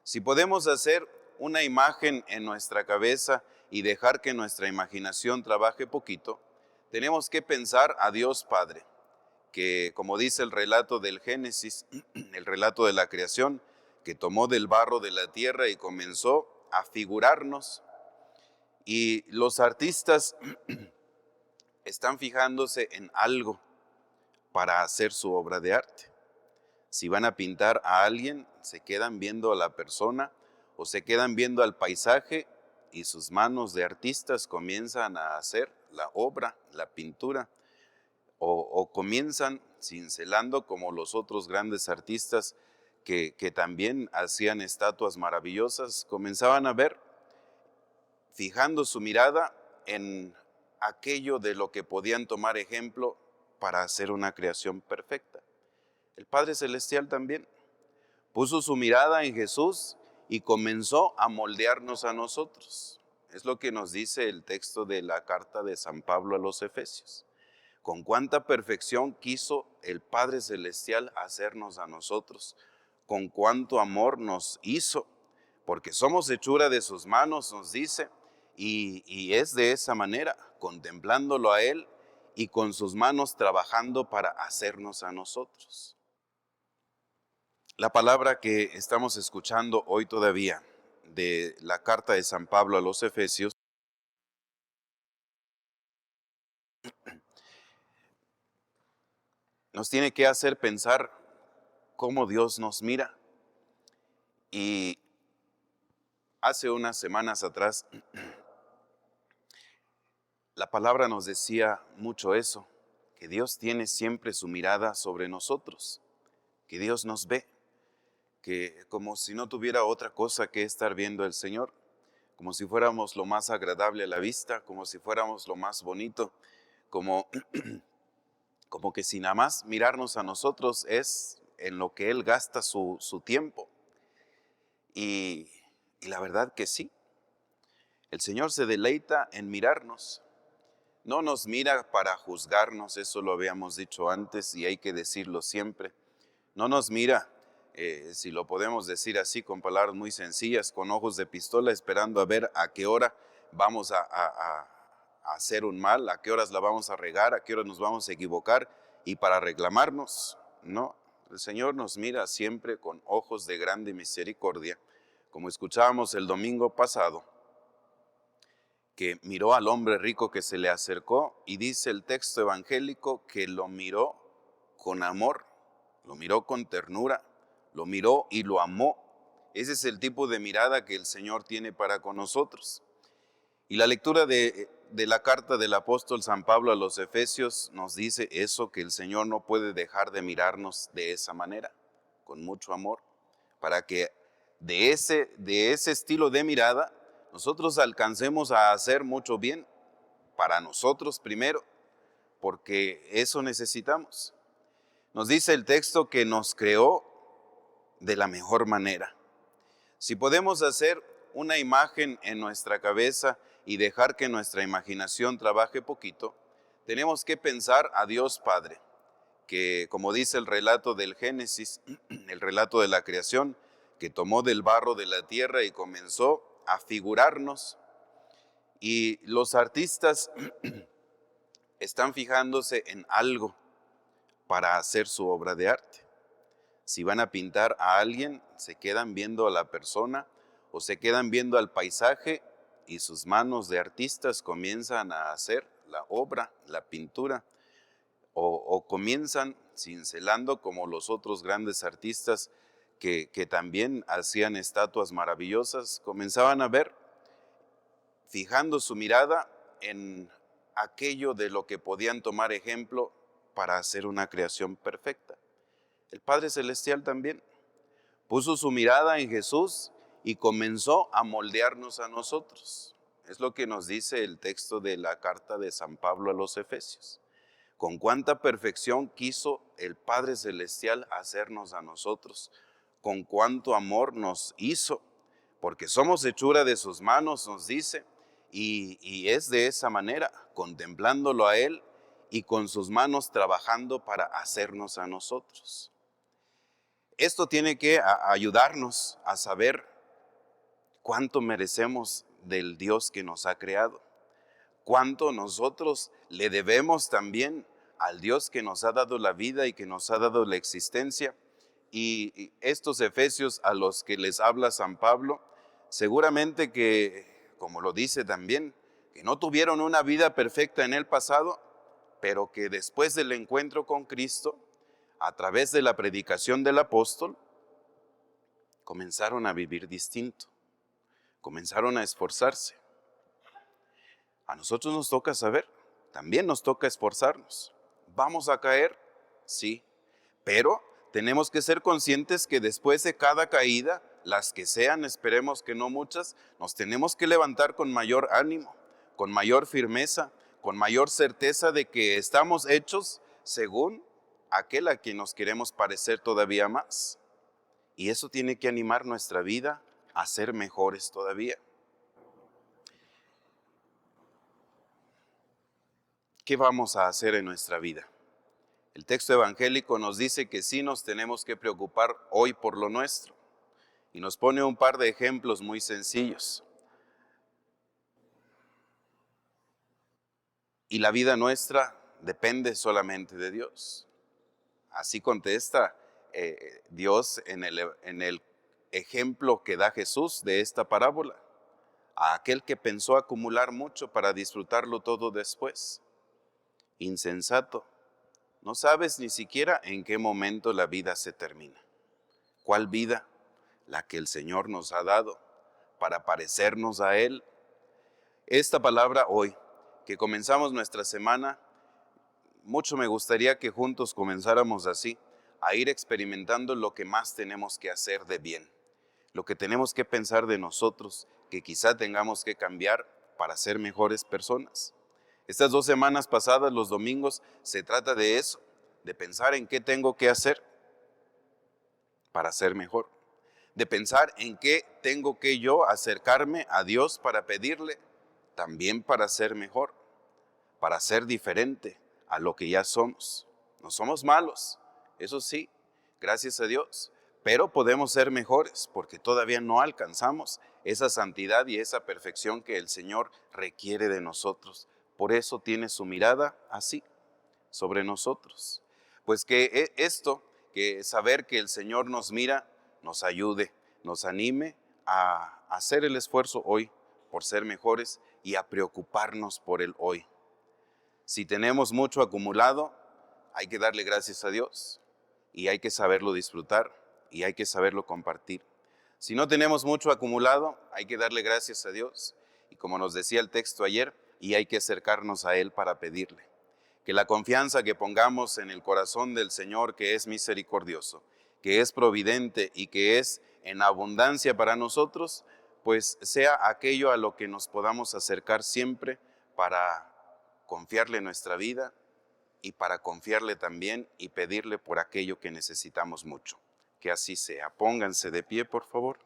Si podemos hacer una imagen en nuestra cabeza y dejar que nuestra imaginación trabaje poquito, tenemos que pensar a Dios Padre, que como dice el relato del Génesis, el relato de la creación, que tomó del barro de la tierra y comenzó a figurarnos. Y los artistas están fijándose en algo para hacer su obra de arte. Si van a pintar a alguien, se quedan viendo a la persona o se quedan viendo al paisaje y sus manos de artistas comienzan a hacer la obra, la pintura, o comienzan cincelando como los otros grandes artistas que también hacían estatuas maravillosas, comenzaban a ver, fijando su mirada en aquello de lo que podían tomar ejemplo para hacer una creación perfecta. El Padre Celestial también puso su mirada en Jesús y comenzó a moldearnos a nosotros. Es lo que nos dice el texto de la carta de San Pablo a los Efesios. Con cuánta perfección quiso el Padre Celestial hacernos a nosotros, con cuánto amor nos hizo, porque somos hechura de sus manos, nos dice, y es de esa manera, contemplándolo a Él y con sus manos trabajando para hacernos a nosotros. La palabra que estamos escuchando hoy todavía de la carta de San Pablo a los Efesios nos tiene que hacer pensar cómo Dios nos mira. Y hace unas semanas atrás, la palabra nos decía mucho eso, que Dios tiene siempre su mirada sobre nosotros, que Dios nos ve, que como si no tuviera otra cosa que estar viendo el Señor, como si fuéramos lo más agradable a la vista, como si fuéramos lo más bonito, como que sin nada más mirarnos a nosotros es en lo que Él gasta su tiempo. Y la verdad que sí, el Señor se deleita en mirarnos. No nos mira para juzgarnos, eso lo habíamos dicho antes y hay que decirlo siempre. No nos mira, si lo podemos decir así con palabras muy sencillas, con ojos de pistola, esperando a ver a qué hora vamos a hacer un mal, a qué horas la vamos a regar, a qué horas nos vamos a equivocar y para reclamarnos. No, el Señor nos mira siempre con ojos de grande misericordia, como escuchábamos el domingo pasado, que miró al hombre rico que se le acercó y dice el texto evangélico que lo miró con amor, lo miró con ternura, lo miró y lo amó. Ese es el tipo de mirada que el Señor tiene para con nosotros. Y la lectura de la carta del apóstol San Pablo a los Efesios nos dice eso, que el Señor no puede dejar de mirarnos de esa manera, con mucho amor, para que de ese estilo de mirada nosotros alcancemos a hacer mucho bien para nosotros primero, porque eso necesitamos. Nos dice el texto que nos creó de la mejor manera. Si podemos hacer una imagen en nuestra cabeza y dejar que nuestra imaginación trabaje poquito, tenemos que pensar a Dios Padre, que como dice el relato del Génesis, el relato de la creación, que tomó del barro de la tierra y comenzó a figurarnos. Y los artistas están fijándose en algo para hacer su obra de arte. Si van a pintar a alguien, se quedan viendo a la persona o se quedan viendo al paisaje y sus manos de artistas comienzan a hacer la obra, la pintura, o comienzan cincelando como los otros grandes artistas que también hacían estatuas maravillosas, comenzaban a ver, fijando su mirada en aquello de lo que podían tomar ejemplo para hacer una creación perfecta. El Padre Celestial también puso su mirada en Jesús y comenzó a moldearnos a nosotros. Es lo que nos dice el texto de la carta de San Pablo a los Efesios. Con cuánta perfección quiso el Padre Celestial hacernos a nosotros, con cuánto amor nos hizo, porque somos hechura de sus manos, nos dice, y es de esa manera, contemplándolo a Él y con sus manos trabajando para hacernos a nosotros. Esto tiene que ayudarnos a saber cuánto merecemos del Dios que nos ha creado, cuánto nosotros le debemos también al Dios que nos ha dado la vida y que nos ha dado la existencia. Y estos efesios a los que les habla San Pablo, seguramente que, como lo dice también, que no tuvieron una vida perfecta en el pasado, pero que después del encuentro con Cristo, a través de la predicación del apóstol, comenzaron a vivir distinto, comenzaron a esforzarse. A nosotros nos toca saber, también nos toca esforzarnos. ¿Vamos a caer? Sí, pero tenemos que ser conscientes que después de cada caída, las que sean, esperemos que no muchas, nos tenemos que levantar con mayor ánimo, con mayor firmeza, con mayor certeza de que estamos hechos según aquel a quien nos queremos parecer todavía más. Y eso tiene que animar nuestra vida a ser mejores todavía. ¿Qué vamos a hacer en nuestra vida? El texto evangélico nos dice que sí nos tenemos que preocupar hoy por lo nuestro y nos pone un par de ejemplos muy sencillos. Y la vida nuestra depende solamente de Dios. Así contesta Dios en el ejemplo que da Jesús de esta parábola, a aquel que pensó acumular mucho para disfrutarlo todo después. Insensato, no sabes ni siquiera en qué momento la vida se termina. ¿Cuál vida? La que el Señor nos ha dado para parecernos a Él. Esta palabra hoy, que comenzamos nuestra semana, mucho me gustaría que juntos comenzáramos así, a ir experimentando lo que más tenemos que hacer de bien, lo que tenemos que pensar de nosotros, que quizá tengamos que cambiar para ser mejores personas. Estas 2 semanas pasadas, los domingos, se trata de eso, de pensar en qué tengo que hacer para ser mejor, de pensar en qué tengo que yo acercarme a Dios para pedirle, también para ser mejor, para ser diferente a lo que ya somos. No somos malos, eso sí, gracias a Dios, pero podemos ser mejores porque todavía no alcanzamos esa santidad y esa perfección que el Señor requiere de nosotros. Por eso tiene su mirada así, sobre nosotros. Pues que esto, que saber que el Señor nos mira, nos ayude, nos anime a hacer el esfuerzo hoy por ser mejores y a preocuparnos por el hoy. Si tenemos mucho acumulado, hay que darle gracias a Dios y hay que saberlo disfrutar y hay que saberlo compartir. Si no tenemos mucho acumulado, hay que darle gracias a Dios y, como nos decía el texto ayer, y hay que acercarnos a Él para pedirle. Que la confianza que pongamos en el corazón del Señor, que es misericordioso, que es providente y que es en abundancia para nosotros, pues sea aquello a lo que nos podamos acercar siempre para confiarle nuestra vida y para confiarle también y pedirle por aquello que necesitamos mucho. Que así sea. Pónganse de pie, por favor.